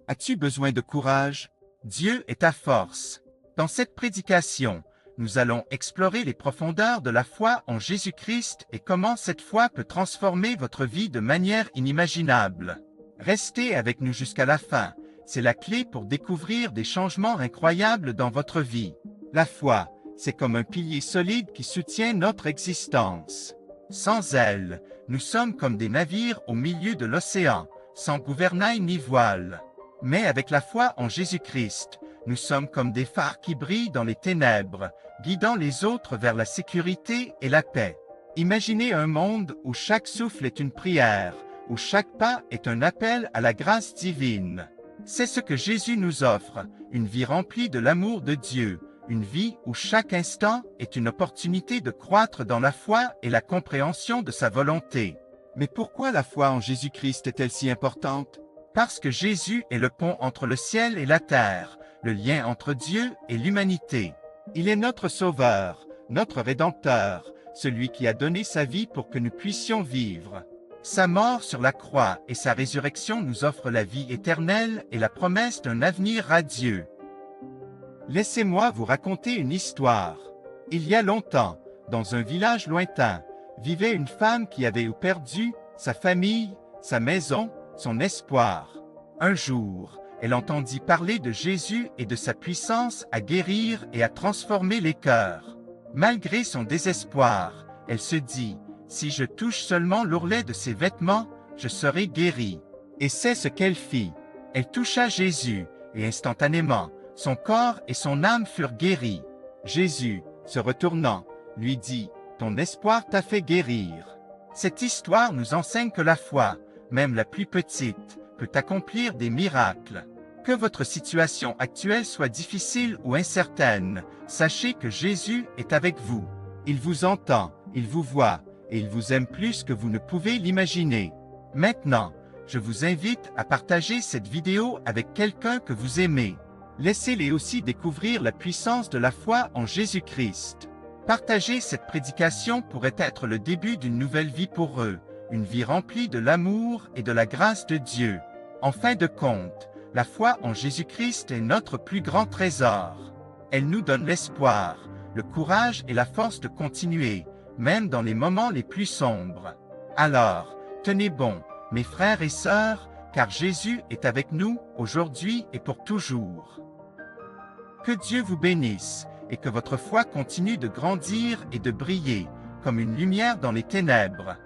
As-tu besoin de courage? Dieu est ta force. Dans cette prédication, nous allons explorer les profondeurs de la foi en Jésus-Christ et comment cette foi peut transformer votre vie de manière inimaginable. Restez avec nous jusqu'à la fin, c'est la clé pour découvrir des changements incroyables dans votre vie. La foi, c'est comme un pilier solide qui soutient notre existence. Sans elle, nous sommes comme des navires au milieu de l'océan, sans gouvernail ni voile. Mais avec la foi en Jésus-Christ, nous sommes comme des phares qui brillent dans les ténèbres, guidant les autres vers la sécurité et la paix. Imaginez un monde où chaque souffle est une prière, où chaque pas est un appel à la grâce divine. C'est ce que Jésus nous offre, une vie remplie de l'amour de Dieu, une vie où chaque instant est une opportunité de croître dans la foi et la compréhension de sa volonté. Mais pourquoi la foi en Jésus-Christ est-elle si importante? Parce que Jésus est le pont entre le ciel et la terre, le lien entre Dieu et l'humanité. Il est notre Sauveur, notre Rédempteur, celui qui a donné sa vie pour que nous puissions vivre. Sa mort sur la croix et sa résurrection nous offrent la vie éternelle et la promesse d'un avenir radieux. Laissez-moi vous raconter une histoire. Il y a longtemps, dans un village lointain, vivait une femme qui avait perdu sa famille, sa maison, son espoir. Un jour, elle entendit parler de Jésus et de sa puissance à guérir et à transformer les cœurs. Malgré son désespoir, elle se dit, « Si je touche seulement l'ourlet de ses vêtements, je serai guérie. » Et c'est ce qu'elle fit. Elle toucha Jésus, et instantanément, son corps et son âme furent guéris. Jésus, se retournant, lui dit, « Ton espoir t'a fait guérir. » Cette histoire nous enseigne que la foi, même la plus petite, peut accomplir des miracles. Que votre situation actuelle soit difficile ou incertaine, sachez que Jésus est avec vous. Il vous entend, il vous voit, et il vous aime plus que vous ne pouvez l'imaginer. Maintenant, je vous invite à partager cette vidéo avec quelqu'un que vous aimez. Laissez-les aussi découvrir la puissance de la foi en Jésus-Christ. Partager cette prédication pourrait être le début d'une nouvelle vie pour eux, une vie remplie de l'amour et de la grâce de Dieu. En fin de compte, la foi en Jésus-Christ est notre plus grand trésor. Elle nous donne l'espoir, le courage et la force de continuer, même dans les moments les plus sombres. Alors, tenez bon, mes frères et sœurs, car Jésus est avec nous, aujourd'hui et pour toujours. Que Dieu vous bénisse, et que votre foi continue de grandir et de briller, comme une lumière dans les ténèbres.